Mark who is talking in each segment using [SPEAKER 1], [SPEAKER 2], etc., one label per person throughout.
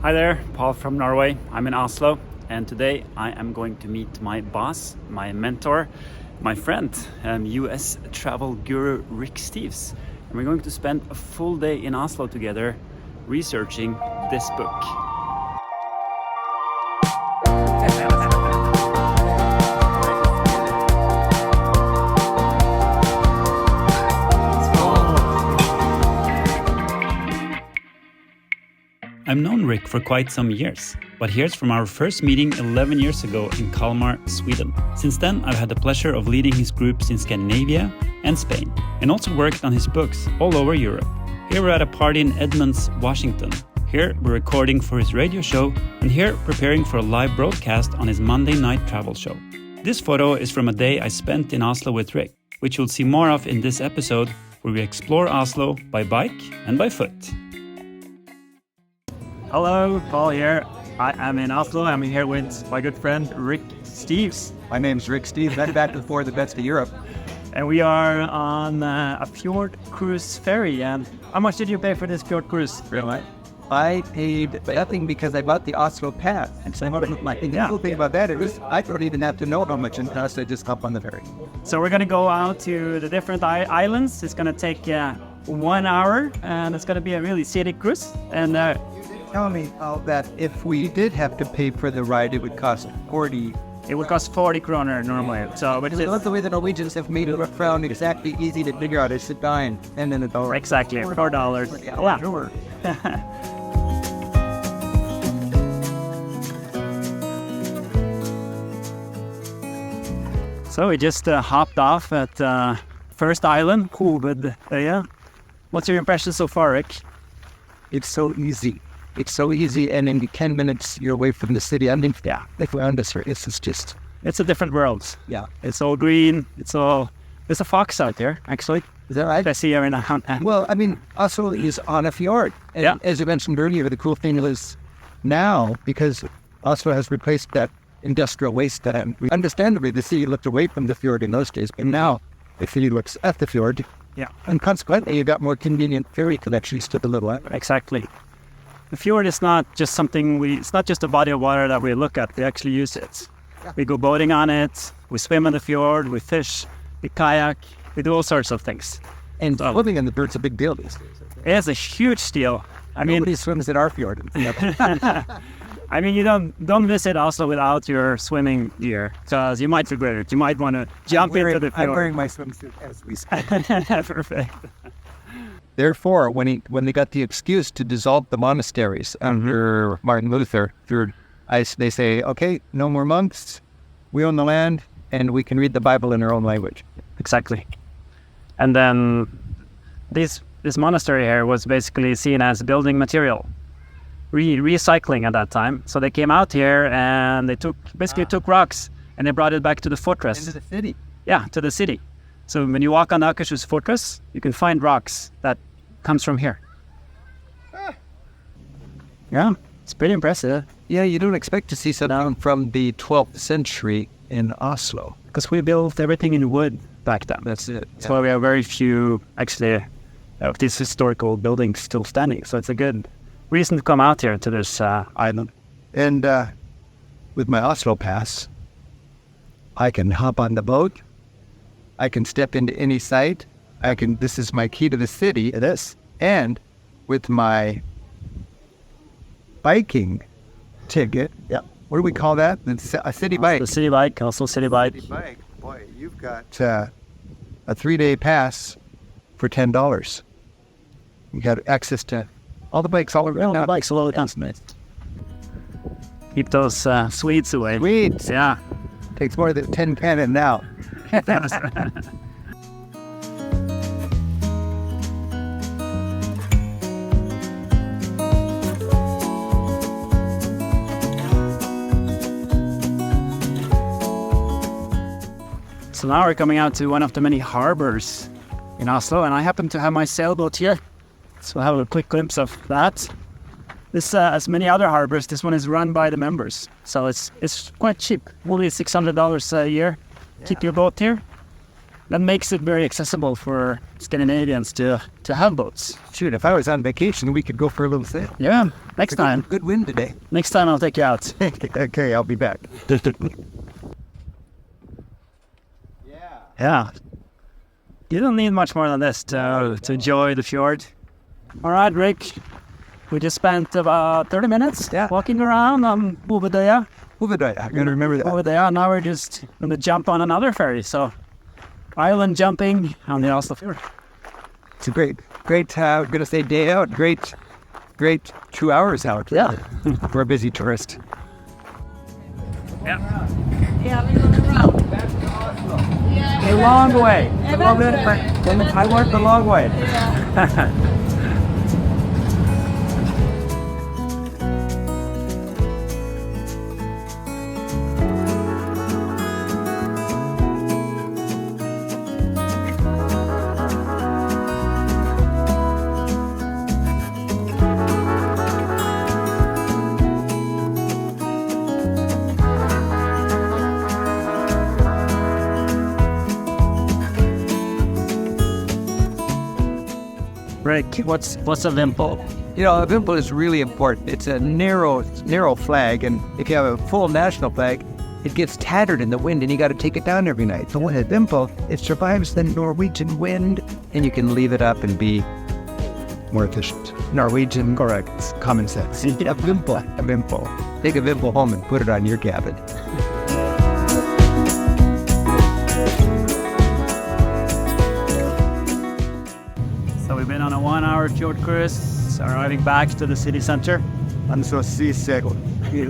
[SPEAKER 1] Hi there, Paul from Norway. I'm in Oslo, and today I am going to meet my boss, my mentor, my friend, US travel guru Rick Steves. And we're going to spend a full day in Oslo together researching this book. I've known Rick for quite some years, but here's from our first meeting 11 years ago in Kalmar, Sweden. Since then, I've had the pleasure of leading his groups in Scandinavia and Spain, and also worked on his books all over Europe. Here we're at a party in Edmonds, Washington. Here we're recording for his radio show, and here preparing for a live broadcast on his Monday night travel show. This photo is from a day I spent in Oslo with Rick, which you'll see more of in this episode, where we explore Oslo by bike and by foot. Hello, Paul here. I am in Oslo. I'm here with my good friend Rick Steves.
[SPEAKER 2] My name's Rick Steves. I'm back before the best of Europe.
[SPEAKER 1] And we are on a Fjord cruise ferry. And how much did you pay for this Fjord cruise?
[SPEAKER 2] Really? I paid nothing because I bought the Oslo pass. And so the cool thing about that is I don't even have to know how much it costs. I just hop on the ferry.
[SPEAKER 1] So we're going to go out to the different islands. It's going to take 1 hour, and it's going to be a really scenic cruise. And
[SPEAKER 2] tell me how that if we did have to pay for the ride, it would cost 40.
[SPEAKER 1] It would cost 40 kroner normally. So, but
[SPEAKER 2] that's the way the Norwegians have made it around exactly easy to figure out. It's $9 and then $1.
[SPEAKER 1] Exactly, $4.
[SPEAKER 2] Yeah, sure.
[SPEAKER 1] So we just hopped off at first island, Hovedøya. What's your impression so far, Rick?
[SPEAKER 2] It's so easy. It's so easy, and in 10 minutes you're away from the city. I mean, yeah, if we're under
[SPEAKER 1] it's a different world.
[SPEAKER 2] Yeah,
[SPEAKER 1] it's all green. There's a fox out there, actually.
[SPEAKER 2] Is that right?
[SPEAKER 1] I see here in a hunt.
[SPEAKER 2] Well, I mean, Oslo is on a fjord. And
[SPEAKER 1] yeah.
[SPEAKER 2] As you mentioned earlier, the cool thing is now, because Oslo has replaced that industrial waste that understandably the city looked away from the fjord in those days, but now the city looks at the fjord.
[SPEAKER 1] Yeah.
[SPEAKER 2] And consequently, you got more convenient ferry connections to the little island.
[SPEAKER 1] Exactly. The fjord is not just it's not just a body of water that we look at, we actually use it. Yeah. We go boating on it, we swim in the fjord, we fish, we kayak, we do all sorts of things.
[SPEAKER 2] And swimming in the bird's a big deal these days.
[SPEAKER 1] It's a huge deal.
[SPEAKER 2] Nobody swims in our fjord.
[SPEAKER 1] I mean, you don't visit Oslo without your swimming gear, because you might regret it. You might want to jump into the fjord.
[SPEAKER 2] I'm wearing my swimsuit as we speak.
[SPEAKER 1] Perfect.
[SPEAKER 2] Therefore, when they got the excuse to dissolve the monasteries under Martin Luther, they say, okay, no more monks, we own the land, and we can read the Bible in our own language.
[SPEAKER 1] Exactly. And then this monastery here was basically seen as building material, recycling at that time. So they came out here and they took rocks and they brought it back to the fortress.
[SPEAKER 2] Into the city?
[SPEAKER 1] Yeah, to the city. So when you walk on the Akershus Fortress, you can find rocks that comes from here. Yeah, it's pretty impressive.
[SPEAKER 2] Yeah, you don't expect to see something from the 12th century in Oslo.
[SPEAKER 1] Because we built everything in wood back then.
[SPEAKER 2] That's it.
[SPEAKER 1] That's why we have very few, actually, of these historical buildings still standing. So it's a good reason to come out here to this island.
[SPEAKER 2] And with my Oslo pass, I can hop on the boat. I can step into any site. This is my key to the city. It is. And with my biking ticket,
[SPEAKER 1] yeah.
[SPEAKER 2] What do we call that? It's a city bike.
[SPEAKER 1] The city bike, also city bike.
[SPEAKER 2] City bike. Boy, you've got a 3-day pass for $10. You got access to all the bikes all around.
[SPEAKER 1] All the bikes all over the continent. Keep those Swedes away.
[SPEAKER 2] Swedes.
[SPEAKER 1] Yeah.
[SPEAKER 2] Takes more than 10 cannon now.
[SPEAKER 1] So now we're coming out to one of the many harbors in Oslo, and I happen to have my sailboat here. So we'll have a quick glimpse of that. This, as many other harbors, this one is run by the members. So it's quite cheap, only $600 a year. Yeah. Keep your boat here.
[SPEAKER 3] that makes it very accessible for Scandinavians to have boats.
[SPEAKER 2] Shoot, if I was on vacation, we could go for a little sail.
[SPEAKER 3] Yeah, next time.
[SPEAKER 2] Good wind today.
[SPEAKER 3] Next time I'll take you out.
[SPEAKER 2] Okay, I'll be back.
[SPEAKER 3] Yeah. You don't need much more than this to enjoy the fjord. All right, Rick. We just spent about 30 minutes walking around on Hovedøya.
[SPEAKER 2] Hovedøya, I gotta remember that.
[SPEAKER 3] Hovedøya. Now we're just going to jump on another ferry. So, island jumping on the Oslo Fjord.
[SPEAKER 2] It's a great, I'm gonna say day out. Great 2 hours out.
[SPEAKER 3] Yeah.
[SPEAKER 2] For a busy tourist.
[SPEAKER 3] Yeah. A long way. I worked a long way. Rick, what's a vimple?
[SPEAKER 2] You know, a vimple is really important. It's a narrow flag, and if you have a full national flag, it gets tattered in the wind, and you got to take it down every night. So when a vimple, it survives the Norwegian wind, and you can leave it up and be more efficient. Norwegian, correct. It's common sense. A vimple. Take a vimple home and put it on your cabin.
[SPEAKER 3] So we've been on a 1-hour fjord cruise, arriving back to the city center.
[SPEAKER 2] I'm so seasick. It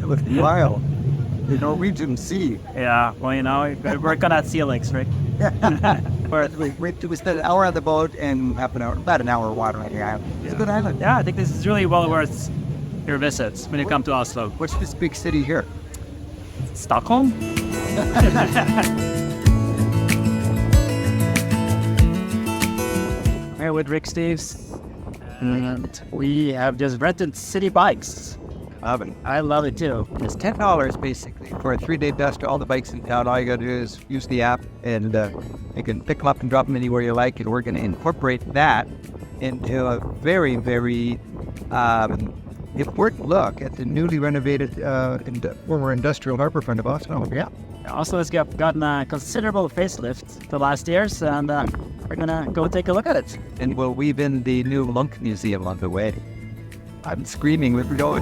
[SPEAKER 2] was wild. The Norwegian Sea.
[SPEAKER 3] Yeah, well, you know, we're working on that sea legs, Rick.
[SPEAKER 2] We spent an hour on the boat and about an hour watering the island. It's a good island.
[SPEAKER 3] Yeah, I think this is really well worth your visits when you come to Oslo.
[SPEAKER 2] What's this big city here?
[SPEAKER 3] Stockholm? Here with Rick Steves, and we have just rented city bikes. I love it too.
[SPEAKER 2] It's $10 basically for a 3-day bus to all the bikes in town. All you gotta do is use the app, and you can pick them up and drop them anywhere you like. And we're gonna incorporate that into a very, very important look at the newly renovated former industrial harbour front of Oslo. Yeah.
[SPEAKER 3] Oslo has gotten a considerable facelift the last years, and we're gonna go take a look at it.
[SPEAKER 2] And we'll weave in the new Munch Museum on the way. I'm screaming with joy.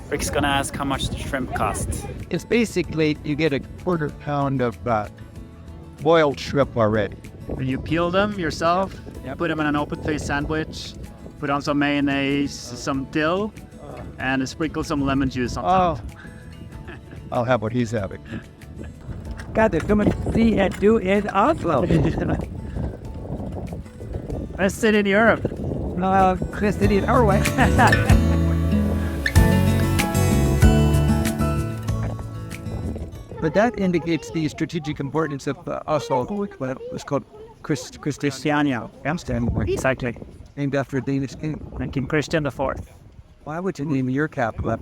[SPEAKER 3] Rick's gonna ask how much the shrimp cost.
[SPEAKER 2] It's basically, you get a quarter pound of boiled shrimp already.
[SPEAKER 3] You peel them yourself, put them in an open-faced sandwich, put on some mayonnaise, some dill, and sprinkle some lemon juice on top.
[SPEAKER 2] I'll have what he's having.
[SPEAKER 4] God, they're coming to see and do in Oslo.
[SPEAKER 3] Best city in Europe.
[SPEAKER 4] Best city in Norway.
[SPEAKER 2] But that indicates the strategic importance of Oslo. It was called
[SPEAKER 3] Christiania. Exactly.
[SPEAKER 2] Named after a Danish king.
[SPEAKER 3] King Christian IV.
[SPEAKER 2] Why would you name your capital?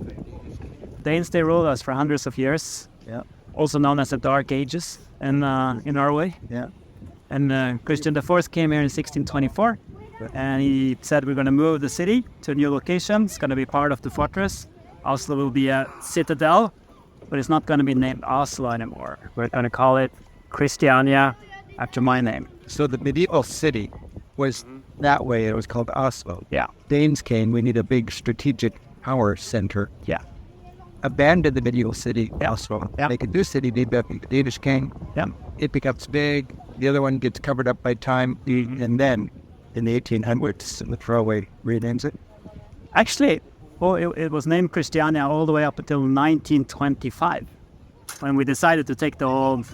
[SPEAKER 3] Danes, they ruled us for hundreds of years.
[SPEAKER 2] Yeah.
[SPEAKER 3] Also known as the Dark Ages in Norway.
[SPEAKER 2] Yeah.
[SPEAKER 3] And Christian IV came here in 1624. And he said, we're going to move the city to a new location. It's going to be part of the fortress. Oslo will be a citadel, but it's not going to be named Oslo anymore. We're going to call it Christiania after my name.
[SPEAKER 2] So the medieval city was that way. It was called Oslo.
[SPEAKER 3] Yeah.
[SPEAKER 2] Danes came. We need a big strategic power center.
[SPEAKER 3] Yeah.
[SPEAKER 2] Abandoned the medieval city, Oslo.
[SPEAKER 3] Yeah.
[SPEAKER 2] Make a new city named after the Danish king.
[SPEAKER 3] Yeah.
[SPEAKER 2] It becomes big. The other one gets covered up by time. And then in the 1800s, the throwaway renames it.
[SPEAKER 3] Actually, it was named Christiania all the way up until 1925, when we decided to take the old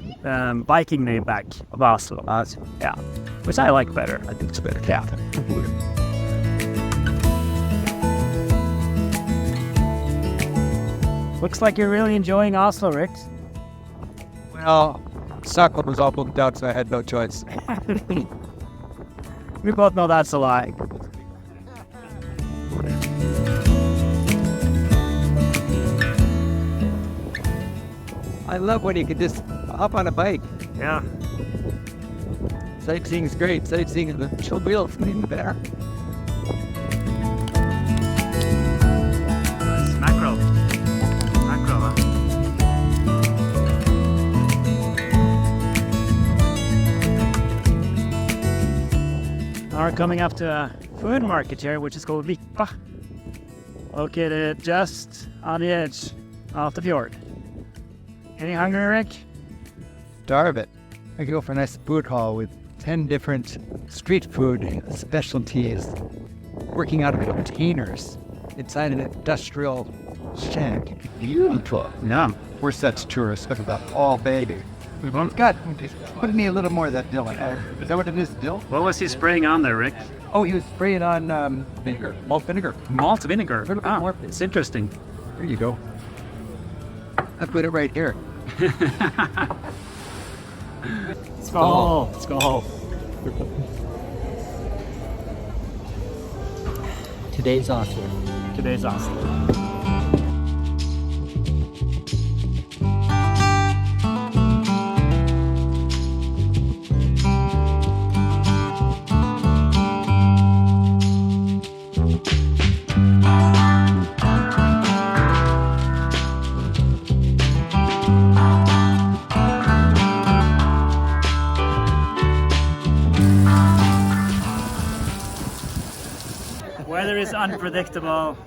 [SPEAKER 3] Viking name back of Oslo. Yeah, which I like better.
[SPEAKER 2] I think it's better.
[SPEAKER 3] Yeah. Looks like you're really enjoying Oslo, Rick.
[SPEAKER 2] Well, Stockholm was all booked out, so I had no choice.
[SPEAKER 3] We both know that's a lie.
[SPEAKER 4] I love when you can just hop on a bike.
[SPEAKER 3] Yeah.
[SPEAKER 4] Sightseeing's great. Sightseeing in the chill wheels even better.
[SPEAKER 3] It's mackerel. Mackerel, huh? Now we're coming up to a food market here, which is called Vippa. Located just on the edge of the fjord. Any hungry, Rick?
[SPEAKER 2] Starve it. I could go for a nice food hall with 10 different street food specialties working out of containers inside an industrial shack. Beautiful.
[SPEAKER 3] Yeah.
[SPEAKER 2] We're such tourists. Look at that. All baby. God, put me a little more of that dill in there. Is that what it is, dill?
[SPEAKER 3] What was he spraying on there, Rick?
[SPEAKER 2] Oh, he was spraying on vinegar. Malt vinegar.
[SPEAKER 3] Malt vinegar.
[SPEAKER 2] little bit more.
[SPEAKER 3] It's interesting.
[SPEAKER 2] There you go. I put it right here.
[SPEAKER 3] Skål! Skål!
[SPEAKER 4] Today's Oslo.
[SPEAKER 3] Today's Oslo. Weather is unpredictable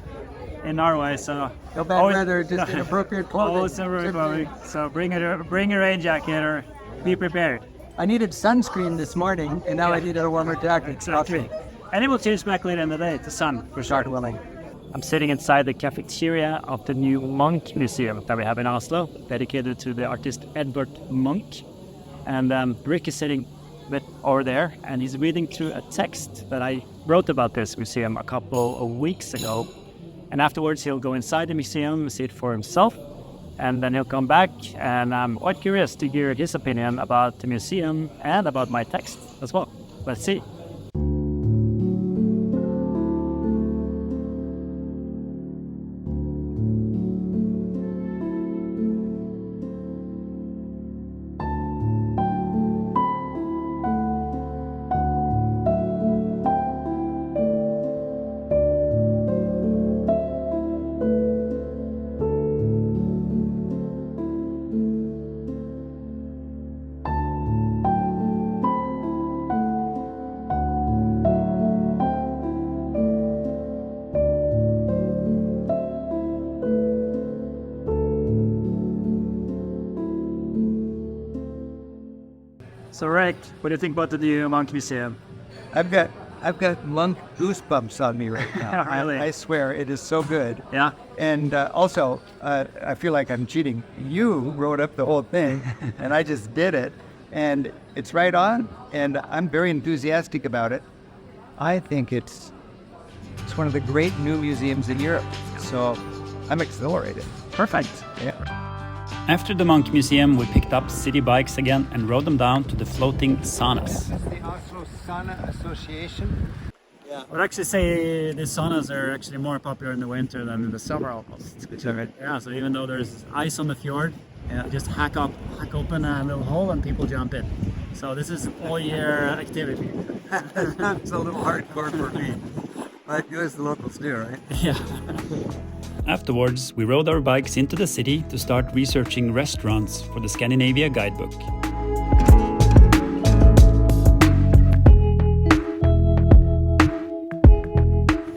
[SPEAKER 3] in Norway, so
[SPEAKER 4] No bad weather, just inappropriate clothing.
[SPEAKER 3] always clothing. So bring a rain jacket or be prepared.
[SPEAKER 4] I needed sunscreen this morning, and now I needed a warmer jacket.
[SPEAKER 3] Exactly. And it will change back later in the day to sun, for sure.
[SPEAKER 4] willing.
[SPEAKER 3] I'm sitting inside the cafeteria of the new Munch Museum that we have in Oslo, dedicated to the artist Edvard Munch. And Rick is sitting a bit over there, and he's reading through a text that I wrote about this museum a couple of weeks ago. And afterwards, he'll go inside the museum and see it for himself. And then he'll come back, and I'm quite curious to hear his opinion about the museum and about my text as well. Let's see. So Rick, what do you think about the new Munch Museum?
[SPEAKER 2] I've got lung goosebumps on me right now.
[SPEAKER 3] Really?
[SPEAKER 2] I swear it is so good.
[SPEAKER 3] Yeah.
[SPEAKER 2] And also, I feel like I'm cheating. You wrote up the whole thing, and I just did it. And it's right on, and I'm very enthusiastic about it. I think it's one of the great new museums in Europe. So I'm exhilarated.
[SPEAKER 3] Perfect.
[SPEAKER 2] Yeah.
[SPEAKER 1] After the Munch Museum, we picked up city bikes again and rode them down to the floating saunas.
[SPEAKER 2] That's the Oslo Sauna Association.
[SPEAKER 3] I would actually say the saunas are actually more popular in the winter than in the summer almost.
[SPEAKER 2] Is that right?
[SPEAKER 3] Yeah, so even though there's ice on the fjord, just hack open a little hole and people jump in. So this is all year activity.
[SPEAKER 4] It's a little hardcore for me. Like you as the locals do, right?
[SPEAKER 3] Yeah.
[SPEAKER 1] Afterwards, we rode our bikes into the city to start researching restaurants for the Scandinavia Guidebook.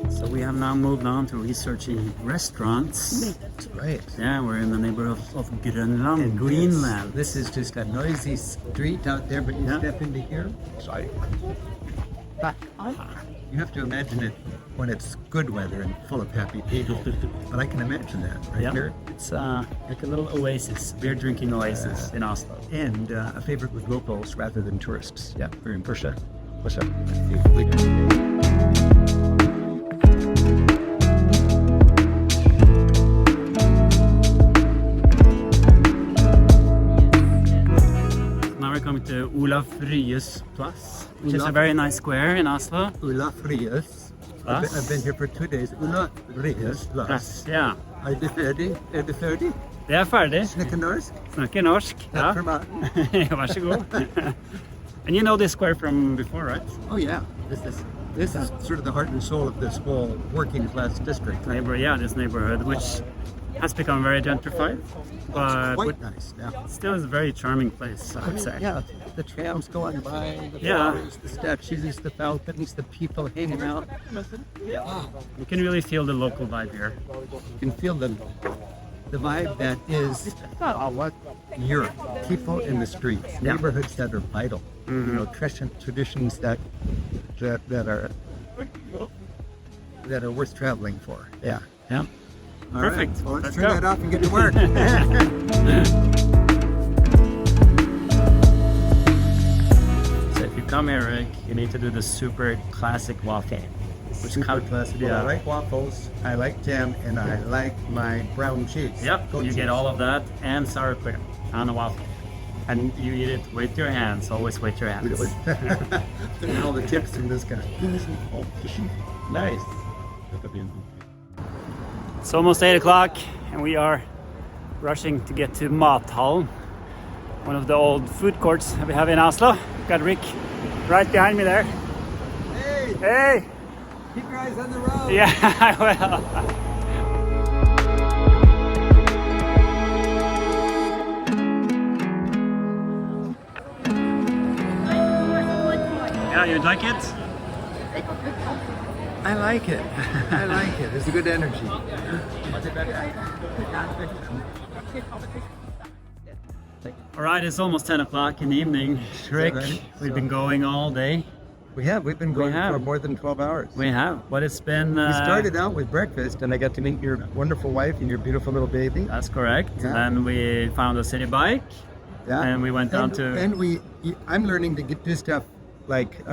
[SPEAKER 3] So we have now moved on to researching restaurants.
[SPEAKER 4] That's right.
[SPEAKER 3] Yeah, we're in the neighborhood of Grönland, Greenland.
[SPEAKER 4] This is just a noisy street out there, but you step into here. Sorry. You have to imagine it when it's good weather and full of happy people. But I can imagine that right here.
[SPEAKER 3] It's like a little oasis, beer drinking oasis in Oslo.
[SPEAKER 4] And a favorite with locals rather than tourists. Yeah, very important. What's up?
[SPEAKER 3] Now we're coming to Olaf Ryes Plass, which is a very nice square in Oslo.
[SPEAKER 4] Olaf Ryes. I've been here for 2 days. Olaf Ryes Plass.
[SPEAKER 3] Yeah.
[SPEAKER 4] Are you 30? Are you 30?
[SPEAKER 1] Det er ferdig.
[SPEAKER 4] Snakker norsk?
[SPEAKER 1] Snakker norsk.
[SPEAKER 4] Takk for
[SPEAKER 1] Ja.
[SPEAKER 4] maten.
[SPEAKER 1] Vær så god. And you know this square from before, right?
[SPEAKER 4] Oh yeah, this is sort of the heart and soul of this whole working class district.
[SPEAKER 1] This neighborhood, which has become very gentrified, but
[SPEAKER 4] Quite nice. Yeah.
[SPEAKER 1] still is a very charming place, I would say.
[SPEAKER 4] Yeah, the trams going by, the
[SPEAKER 1] Yeah.
[SPEAKER 4] flowers, the statues, the fountains, the people hanging out.
[SPEAKER 1] You can really feel the local vibe here.
[SPEAKER 4] You can feel the vibe that is Europe. People in the streets,
[SPEAKER 1] Yeah.
[SPEAKER 4] neighborhoods that are vital. You know, traditions that are worth traveling for. Yeah.
[SPEAKER 1] Yeah.
[SPEAKER 4] All
[SPEAKER 1] Perfect.
[SPEAKER 4] right. Well, let's
[SPEAKER 1] Let's
[SPEAKER 4] turn
[SPEAKER 1] go.
[SPEAKER 4] that off and get to work.
[SPEAKER 1] So if you come here, Rick, you need to do the super classic waffle.
[SPEAKER 4] Super classic.
[SPEAKER 1] Yeah.
[SPEAKER 4] I like waffles, I like jam, and I like my brown cheese.
[SPEAKER 1] Yep,
[SPEAKER 4] Goat
[SPEAKER 1] you get
[SPEAKER 4] cheese.
[SPEAKER 1] all of that and sour cream on a waffle. And you eat it with your hands, always with your hands.
[SPEAKER 4] Look at all the tips from this guy.
[SPEAKER 1] Nice. It's almost 8 o'clock and we are rushing to get to Mathallen, one of the old food courts that we have in Oslo. Got Rick right behind me there.
[SPEAKER 4] Hey,
[SPEAKER 1] Hey!
[SPEAKER 4] keep your eyes on the road.
[SPEAKER 1] Yeah, I will. Yeah, you like it?
[SPEAKER 4] I like it. I like it. There's a good energy.
[SPEAKER 1] All right, it's almost 10 o'clock in the evening. Rick,
[SPEAKER 4] right?
[SPEAKER 1] we've been going all day.
[SPEAKER 4] We've been going
[SPEAKER 1] have.
[SPEAKER 4] for more than 12 hours.
[SPEAKER 1] We have, but it's been...
[SPEAKER 4] We started out with breakfast, and I got to meet your wonderful wife and your beautiful little baby.
[SPEAKER 1] That's correct.
[SPEAKER 4] Yeah.
[SPEAKER 1] Then we found a city bike.
[SPEAKER 4] Yeah.
[SPEAKER 1] And we went down to...
[SPEAKER 4] And I'm learning to do stuff like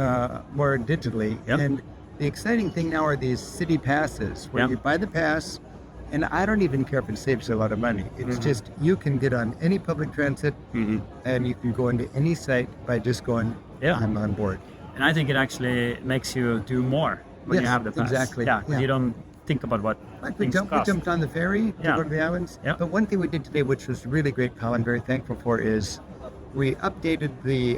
[SPEAKER 4] more digitally.
[SPEAKER 1] Yep.
[SPEAKER 4] And the exciting thing now are these city passes where
[SPEAKER 1] Yep.
[SPEAKER 4] you buy the pass, and I don't even care if it saves you a lot of money. It's just you can get on any public transit, and you can go into any site by just going,
[SPEAKER 1] Yeah.
[SPEAKER 4] I'm on board.
[SPEAKER 1] And I think it actually makes you do more when you
[SPEAKER 4] Yes,
[SPEAKER 1] have the pass.
[SPEAKER 4] exactly.
[SPEAKER 1] Yeah,
[SPEAKER 4] Yeah.
[SPEAKER 1] you don't think about what
[SPEAKER 4] Like we
[SPEAKER 1] things
[SPEAKER 4] jumped
[SPEAKER 1] cost.
[SPEAKER 4] on the ferry to
[SPEAKER 1] Yeah.
[SPEAKER 4] go to the islands.
[SPEAKER 1] Yep.
[SPEAKER 4] But one thing we did today, which was really great, Colin, very thankful for, is we updated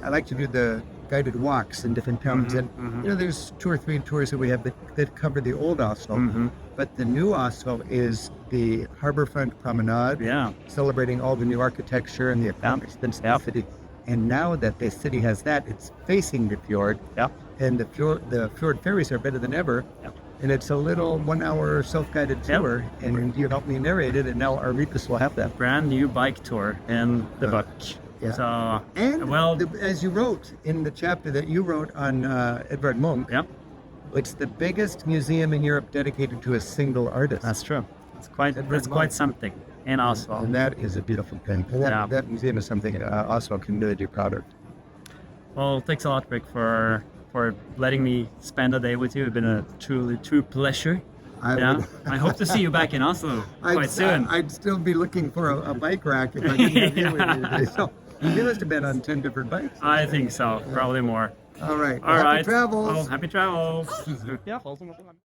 [SPEAKER 4] I like to do the guided walks in different towns. And, you know, there's 2 or 3 tours that we have that cover the old Oslo. But the new Oslo is the harborfront promenade,
[SPEAKER 1] Yeah.
[SPEAKER 4] celebrating all the new architecture and the accomplishments of the city. And now that the city has that, it's facing the fjord.
[SPEAKER 1] Yeah.
[SPEAKER 4] And the fjord ferries are better than ever.
[SPEAKER 1] Yep.
[SPEAKER 4] And it's a little 1-hour self-guided tour, and you helped me narrate it, and now our Vippas will have that.
[SPEAKER 1] Brand new bike tour in the book.
[SPEAKER 4] Yeah.
[SPEAKER 1] So,
[SPEAKER 4] And
[SPEAKER 1] well,
[SPEAKER 4] as you wrote in the chapter that you wrote on Edvard Munch,
[SPEAKER 1] yep,
[SPEAKER 4] it's the biggest museum in Europe dedicated to a single artist.
[SPEAKER 1] that's true. It's quite
[SPEAKER 4] Edvard
[SPEAKER 1] quite
[SPEAKER 4] Munch.
[SPEAKER 1] something in Oslo.
[SPEAKER 4] And that is a beautiful thing. And
[SPEAKER 1] Yeah.
[SPEAKER 4] that museum is something Oslo can really be proud of.
[SPEAKER 1] Well, thanks a lot, Rick, for letting me spend a day with you. It's been a true pleasure. Yeah. I hope to see you back in Oslo quite soon.
[SPEAKER 4] I'd still be looking for a bike rack if I didn't have you with me today. So you must have been on 10 different bikes.
[SPEAKER 1] I think so, probably more.
[SPEAKER 4] All right.
[SPEAKER 1] All
[SPEAKER 4] Happy
[SPEAKER 1] right.
[SPEAKER 4] travels.
[SPEAKER 1] Well, happy travels.